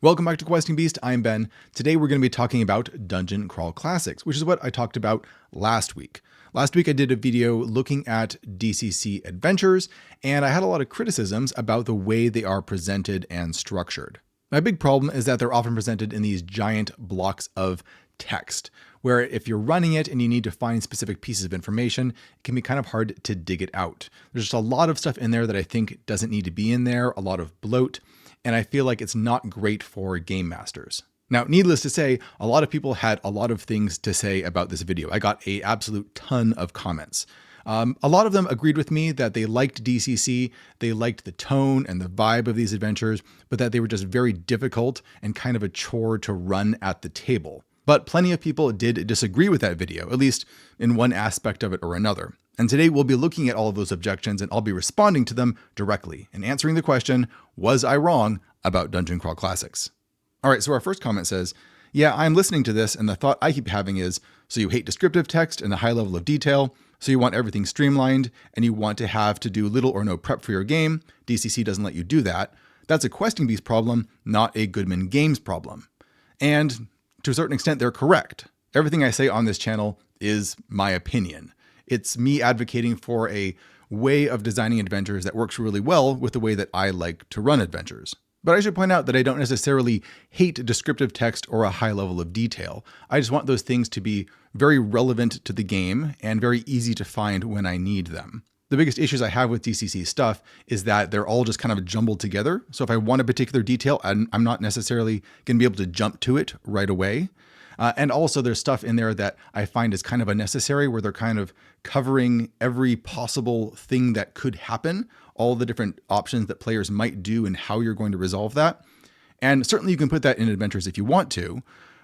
Welcome back to Questing Beast, I'm Ben. Today we're going to be talking about Dungeon Crawl Classics, which is what I talked about last week. Last week I did a video looking at DCC adventures, and I had a lot of criticisms about the way they are presented and structured. My big problem is that they're often presented in these giant blocks of text, where if you're running it and you need to find specific pieces of information, it can be kind of hard to dig it out. There's just a lot of stuff in there that I think doesn't need to be in there, a lot of bloat, and I feel like it's not great for game masters. Now, needless to say, a lot of people had a lot of things to say about this video. I got an absolute ton of comments. A lot of them agreed with me that they liked DCC, they liked the tone and the vibe of these adventures, but that they were just very difficult and kind of a chore to run at the table. But plenty of people did disagree with that video, at least in one aspect of it or another. And today we'll be looking at all of those objections and I'll be responding to them directly and answering the question, was I wrong about Dungeon Crawl Classics? All right, so our first comment says, yeah, I'm listening to this and the thought I keep having is, so you hate descriptive text and a high level of detail, so you want everything streamlined and you want to have to do little or no prep for your game. DCC doesn't let you do that. That's a Questing Beast problem, not a Goodman Games problem. And to a certain extent, they're correct. Everything I say on this channel is my opinion. It's me advocating for a way of designing adventures that works really well with the way that I like to run adventures. But I should point out that I don't necessarily hate descriptive text or a high level of detail. I just want those things to be very relevant to the game and very easy to find when I need them. The biggest issues I have with DCC stuff is that they're all just kind of jumbled together. So if I want a particular detail, I'm not necessarily going to be able to jump to it right away. And also there's stuff in there that I find is kind of unnecessary, where they're kind of covering every possible thing that could happen, all the different options that players might do and how you're going to resolve that. And certainly you can put that in adventures if you want to,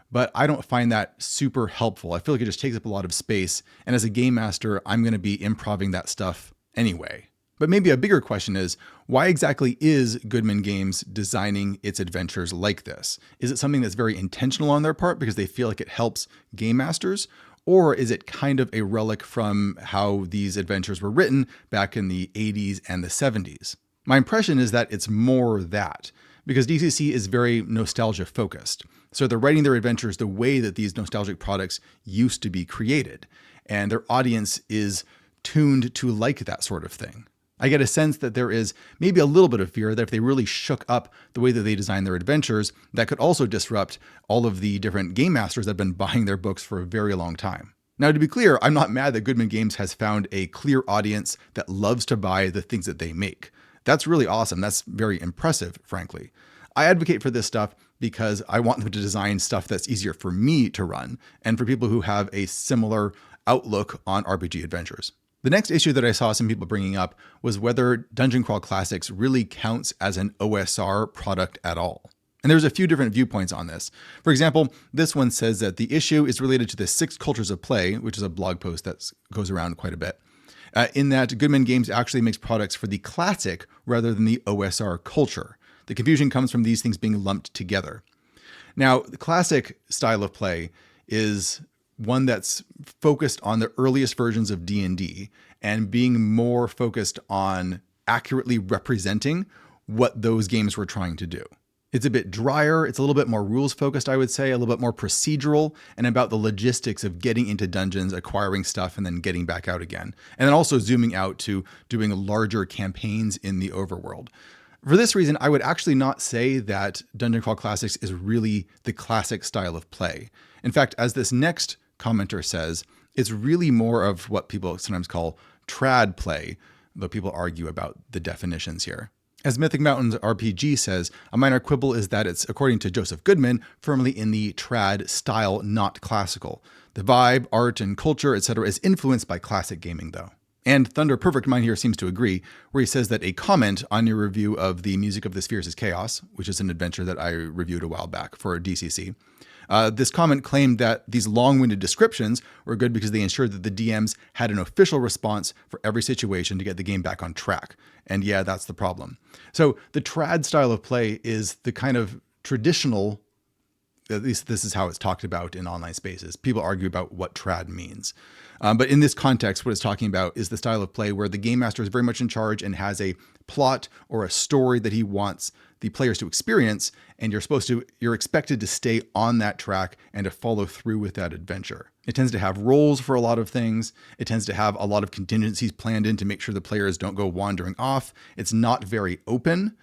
but I don't find that super helpful. I feel like it just takes up a lot of space. And as a game master, I'm going to be improvising that stuff anyway. But maybe a bigger question is, why exactly is Goodman Games designing its adventures like this? Is it something that's very intentional on their part because they feel like it helps game masters? Or is it kind of a relic from how these adventures were written back in the 80s and the 70s? My impression is that it's more that, because DCC is very nostalgia focused. So they're writing their adventures the way that these nostalgic products used to be created. And their audience is tuned to like that sort of thing. I get a sense that there is maybe a little bit of fear that if they really shook up the way that they design their adventures, that could also disrupt all of the different game masters that have been buying their books for a very long time. Now, to be clear, I'm not mad that Goodman Games has found a clear audience that loves to buy the things that they make. That's really awesome. That's very impressive, frankly. I advocate for this stuff because I want them to design stuff that's easier for me to run and for people who have a similar outlook on RPG adventures. The next issue that I saw some people bringing up was whether Dungeon Crawl Classics really counts as an OSR product at all. And there's a few different viewpoints on this. For example, this one says that the issue is related to the 6 cultures of play, which is a blog post that goes around quite a bit, in that Goodman Games actually makes products for the classic rather than the OSR culture. The confusion comes from these things being lumped together. Now, the classic style of play is one that's focused on the earliest versions of D&D and being more focused on accurately representing what those games were trying to do. It's a bit drier, it's a little bit more rules focused, I would say, a little bit more procedural, and about the logistics of getting into dungeons, acquiring stuff, and then getting back out again. And then also zooming out to doing larger campaigns in the overworld. For this reason, I would actually not say that Dungeon Crawl Classics is really the classic style of play. In fact, as this next commenter says, it's really more of what people sometimes call trad play, though people argue about the definitions here. As Mythic Mountains RPG says, a minor quibble is that it's, according to Joseph Goodman, firmly in the trad style, not classical. The vibe, art, and culture, etc. is influenced by classic gaming, though. And Thunder Perfect Mind here seems to agree, where he says that a comment on your review of the Music of the Spheres is Chaos, which is an adventure that I reviewed a while back for DCC, this comment claimed that these long-winded descriptions were good because they ensured that the DMs had an official response for every situation to get the game back on track. And yeah, that's the problem. So the trad style of play is the kind of traditional At least this is how it's talked about in online spaces. People argue about what trad means. But in this context, what it's talking about is the style of play where the game master is very much in charge and has a plot or a story that he wants the players to experience, and you're expected to stay on that track and to follow through with that adventure. It tends to have roles for a lot of things. It tends to have a lot of contingencies planned in to make sure the players don't go wandering off. It's not very open.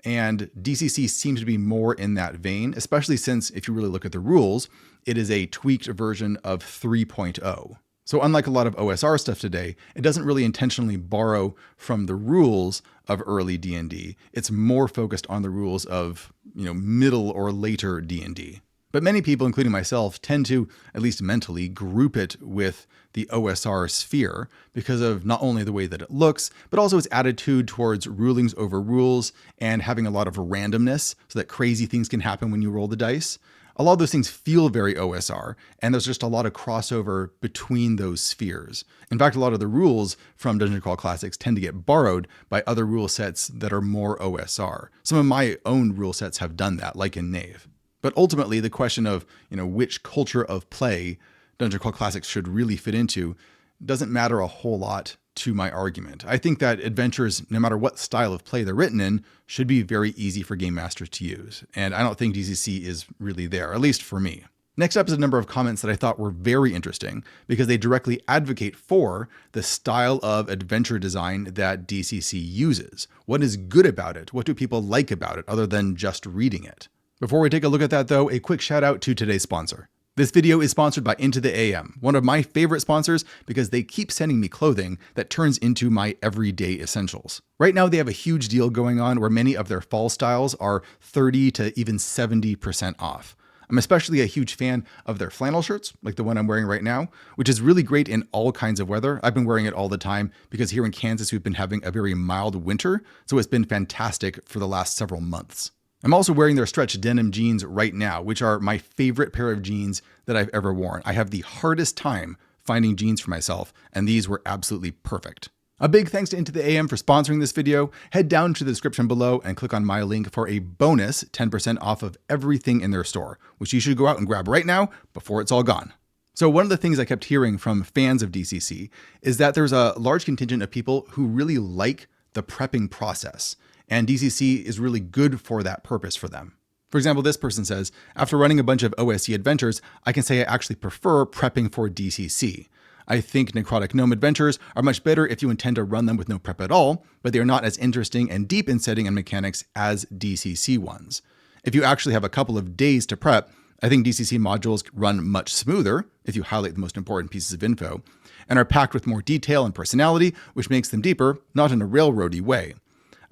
And DCC seems to be more in that vein, especially since if you really look at the rules, it is a tweaked version of 3.0. So unlike a lot of OSR stuff today, it doesn't really intentionally borrow from the rules of early D&D. It's more focused on the rules of, middle or later D&D. But many people, including myself, tend to, at least mentally, group it with the OSR sphere because of not only the way that it looks, but also its attitude towards rulings over rules and having a lot of randomness so that crazy things can happen when you roll the dice. A lot of those things feel very OSR, and there's just a lot of crossover between those spheres. In fact, a lot of the rules from Dungeon Crawl Classics tend to get borrowed by other rule sets that are more OSR. Some of my own rule sets have done that, like in Knave. But ultimately, the question of, which culture of play Dungeon Crawl Classics should really fit into doesn't matter a whole lot to my argument. I think that adventures, no matter what style of play they're written in, should be very easy for game masters to use. And I don't think DCC is really there, at least for me. Next up is a number of comments that I thought were very interesting because they directly advocate for the style of adventure design that DCC uses. What is good about it? What do people like about it other than just reading it? Before we take a look at that though, a quick shout out to today's sponsor. This video is sponsored by Into the AM, one of my favorite sponsors because they keep sending me clothing that turns into my everyday essentials. Right now they have a huge deal going on where many of their fall styles are 30 to even 70% off. I'm especially a huge fan of their flannel shirts, like the one I'm wearing right now, which is really great in all kinds of weather. I've been wearing it all the time because here in Kansas we've been having a very mild winter, so it's been fantastic for the last several months. I'm also wearing their stretch denim jeans right now, which are my favorite pair of jeans that I've ever worn. I have the hardest time finding jeans for myself, and these were absolutely perfect. A big thanks to Into the AM for sponsoring this video. Head down to the description below and click on my link for a bonus 10% off of everything in their store, which you should go out and grab right now before it's all gone. So one of the things I kept hearing from fans of DCC is that there's a large contingent of people who really like the prepping process. And DCC is really good for that purpose for them. For example, this person says, after running a bunch of OSE adventures, I can say I actually prefer prepping for DCC. I think Necrotic Gnome adventures are much better if you intend to run them with no prep at all, but they are not as interesting and deep in setting and mechanics as DCC ones. If you actually have a couple of days to prep, I think DCC modules run much smoother if you highlight the most important pieces of info, and are packed with more detail and personality, which makes them deeper, not in a railroady way.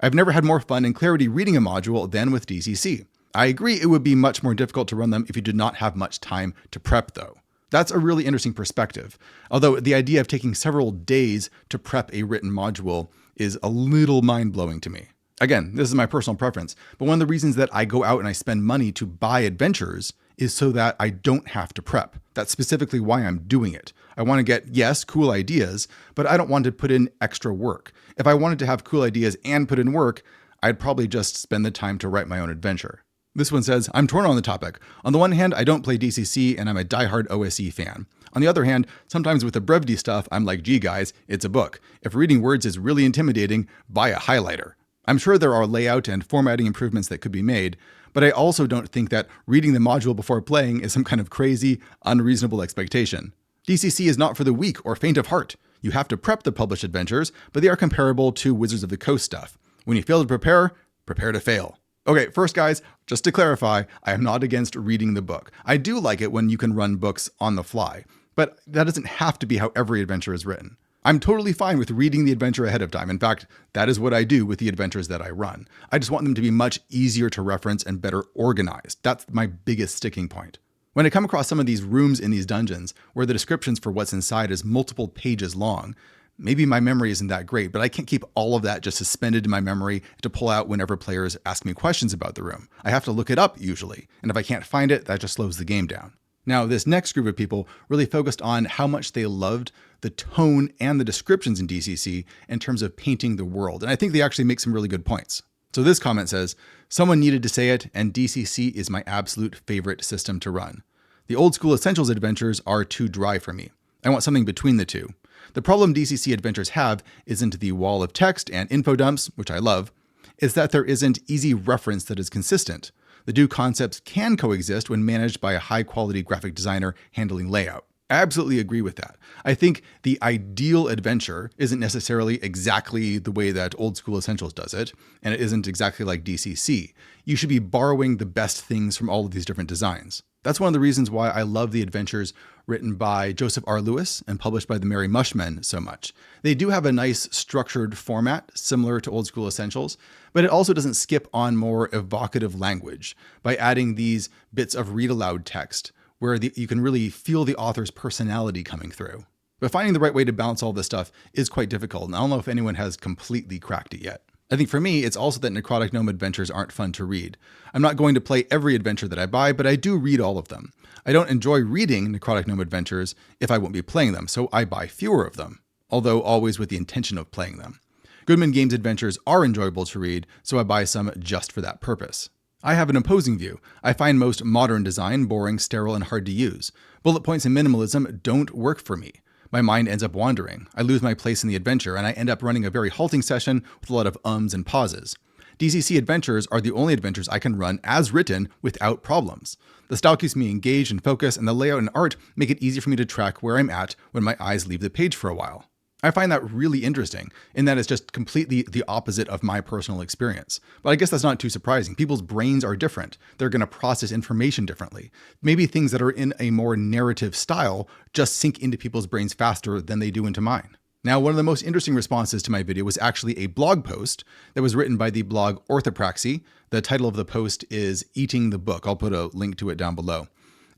I've never had more fun and clarity reading a module than with DCC. I agree it would be much more difficult to run them if you did not have much time to prep though. That's a really interesting perspective, although the idea of taking several days to prep a written module is a little mind-blowing to me. Again, this is my personal preference, but one of the reasons that I go out and I spend money to buy adventures is so that I don't have to prep. That's specifically why I'm doing it. I want to get, yes, cool ideas, but I don't want to put in extra work. If I wanted to have cool ideas and put in work, I'd probably just spend the time to write my own adventure. This one says, I'm torn on the topic. On the one hand, I don't play DCC and I'm a diehard OSE fan. On the other hand, sometimes with the brevity stuff, I'm like, gee guys, it's a book. If reading words is really intimidating, buy a highlighter. I'm sure there are layout and formatting improvements that could be made, but I also don't think that reading the module before playing is some kind of crazy, unreasonable expectation. DCC is not for the weak or faint of heart. You have to prep the published adventures, but they are comparable to Wizards of the Coast stuff. When you fail to prepare, prepare to fail. Okay, first guys, just to clarify, I am not against reading the book. I do like it when you can run books on the fly, but that doesn't have to be how every adventure is written. I'm totally fine with reading the adventure ahead of time. In fact, that is what I do with the adventures that I run. I just want them to be much easier to reference and better organized. That's my biggest sticking point. When I come across some of these rooms in these dungeons where the descriptions for what's inside is multiple pages long, maybe my memory isn't that great, but I can't keep all of that just suspended in my memory to pull out whenever players ask me questions about the room. I have to look it up usually, and if I can't find it, that just slows the game down. Now, this next group of people really focused on how much they loved the tone and the descriptions in DCC in terms of painting the world, and I think they actually make some really good points. So this comment says, someone needed to say it, and DCC is my absolute favorite system to run. The old school Essentials adventures are too dry for me. I want something between the two. The problem DCC adventures have isn't the wall of text and info dumps, which I love, is that there isn't easy reference that is consistent. The two concepts can coexist when managed by a high-quality graphic designer handling layout. I absolutely agree with that. I think the ideal adventure isn't necessarily exactly the way that Old School Essentials does it, and it isn't exactly like DCC. You should be borrowing the best things from all of these different designs. That's one of the reasons why I love the adventures written by Joseph R. Lewis and published by the Merry Mushmen so much. They do have a nice structured format similar to Old School Essentials, but it also doesn't skip on more evocative language by adding these bits of read-aloud text where you can really feel the author's personality coming through. But finding the right way to balance all this stuff is quite difficult, and I don't know if anyone has completely cracked it yet. I think for me, it's also that Necrotic Gnome adventures aren't fun to read. I'm not going to play every adventure that I buy, but I do read all of them. I don't enjoy reading Necrotic Gnome adventures if I won't be playing them, so I buy fewer of them, although always with the intention of playing them. Goodman Games adventures are enjoyable to read, so I buy some just for that purpose. I have an opposing view. I find most modern design boring, sterile, and hard to use. Bullet points and minimalism don't work for me. My mind ends up wandering. I lose my place in the adventure, and I end up running a very halting session with a lot of ums and pauses. DCC adventures are the only adventures I can run as written without problems. The style keeps me engaged and focused, and the layout and art make it easy for me to track where I'm at when my eyes leave the page for a while. I find that really interesting, in that it's just completely the opposite of my personal experience. But I guess that's not too surprising. People's brains are different. They're going to process information differently. Maybe things that are in a more narrative style just sink into people's brains faster than they do into mine. Now, one of the most interesting responses to my video was actually a blog post that was written by the blog Orthopraxy. The title of the post is Eating the Book. I'll put a link to it down below.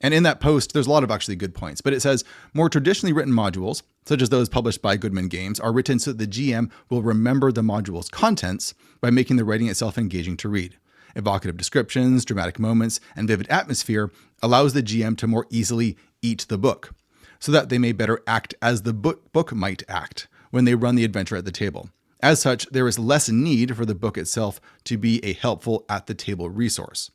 And in that post, there's a lot of actually good points, but it says more traditionally written modules, such as those published by Goodman Games, are written so that the GM will remember the module's contents by making the writing itself engaging to read. Evocative descriptions, dramatic moments, and vivid atmosphere allows the GM to more easily eat the book, so that they may better act as the book might act when they run the adventure at the table. As such, there is less need for the book itself to be a helpful at-the-table resource.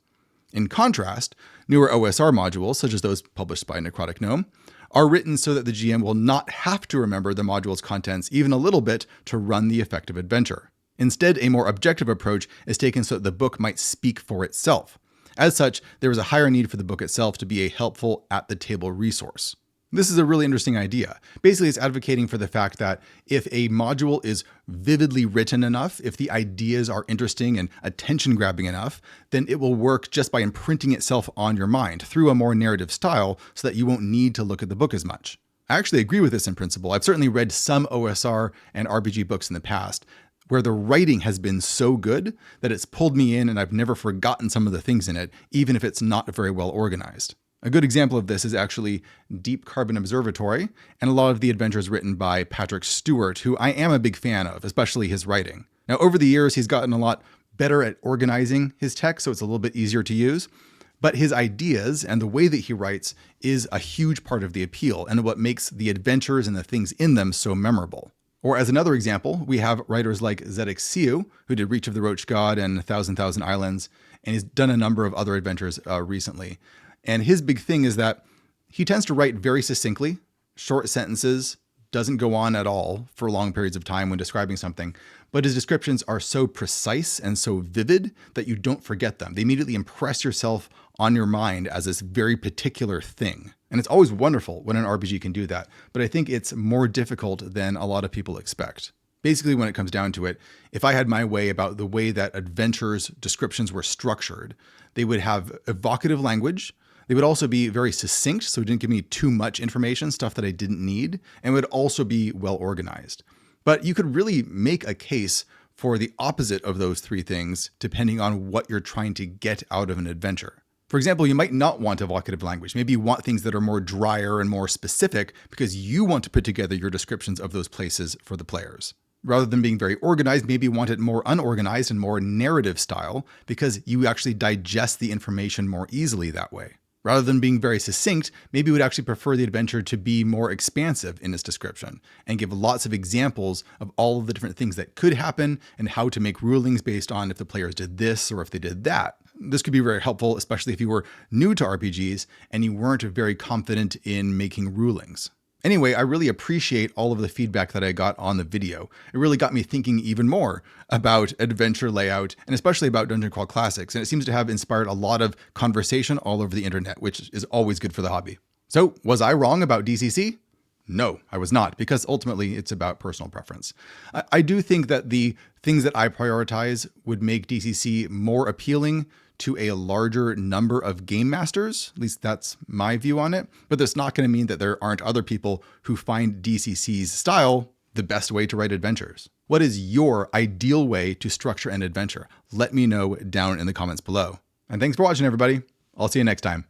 In contrast, newer OSR modules, such as those published by Necrotic Gnome, are written so that the GM will not have to remember the module's contents even a little bit to run the effective adventure. Instead, a more objective approach is taken so that the book might speak for itself. As such, there is a higher need for the book itself to be a helpful at-the-table resource. This is a really interesting idea. Basically, it's advocating for the fact that if a module is vividly written enough, if the ideas are interesting and attention-grabbing enough, then it will work just by imprinting itself on your mind through a more narrative style so that you won't need to look at the book as much. I actually agree with this in principle. I've certainly read some OSR and RPG books in the past where the writing has been so good that it's pulled me in and I've never forgotten some of the things in it, even if it's not very well organized. A good example of this is actually Deep Carbon Observatory and a lot of the adventures written by Patrick Stewart, who I am a big fan of, especially his writing. Now, over the years, he's gotten a lot better at organizing his text, so it's a little bit easier to use. But his ideas and the way that he writes is a huge part of the appeal and what makes the adventures and the things in them so memorable. Or as another example, we have writers like Zedek Siu, who did Reach of the Roach God and 1,000 Islands, and he's done a number of other adventures recently. And his big thing is that he tends to write very succinctly, short sentences, doesn't go on at all for long periods of time when describing something, but his descriptions are so precise and so vivid that you don't forget them. They immediately impress yourself on your mind as this very particular thing. And it's always wonderful when an RPG can do that, but I think it's more difficult than a lot of people expect. Basically, when it comes down to it, if I had my way about the way that adventures descriptions were structured, they would have evocative language. They would also be very succinct, so it didn't give me too much information, stuff that I didn't need, and would also be well organized. But you could really make a case for the opposite of those three things, depending on what you're trying to get out of an adventure. For example, you might not want evocative language. Maybe you want things that are more drier and more specific because you want to put together your descriptions of those places for the players. Rather than being very organized, maybe you want it more unorganized and more narrative style because you actually digest the information more easily that way. Rather than being very succinct, maybe we'd actually prefer the adventure to be more expansive in its description and give lots of examples of all of the different things that could happen and how to make rulings based on if the players did this or if they did that. This could be very helpful, especially if you were new to RPGs and you weren't very confident in making rulings. Anyway, I really appreciate all of the feedback that I got on the video. It really got me thinking even more about adventure layout and especially about Dungeon Crawl Classics. And it seems to have inspired a lot of conversation all over the internet, which is always good for the hobby. So was I wrong about DCC? No, I was not, because ultimately it's about personal preference. I do think that the things that I prioritize would make DCC more appealing to a larger number of game masters. At least that's my view on it. But that's not going to mean that there aren't other people who find DCC's style the best way to write adventures. What is your ideal way to structure an adventure? Let me know down in the comments below. And thanks for watching, everybody. I'll see you next time.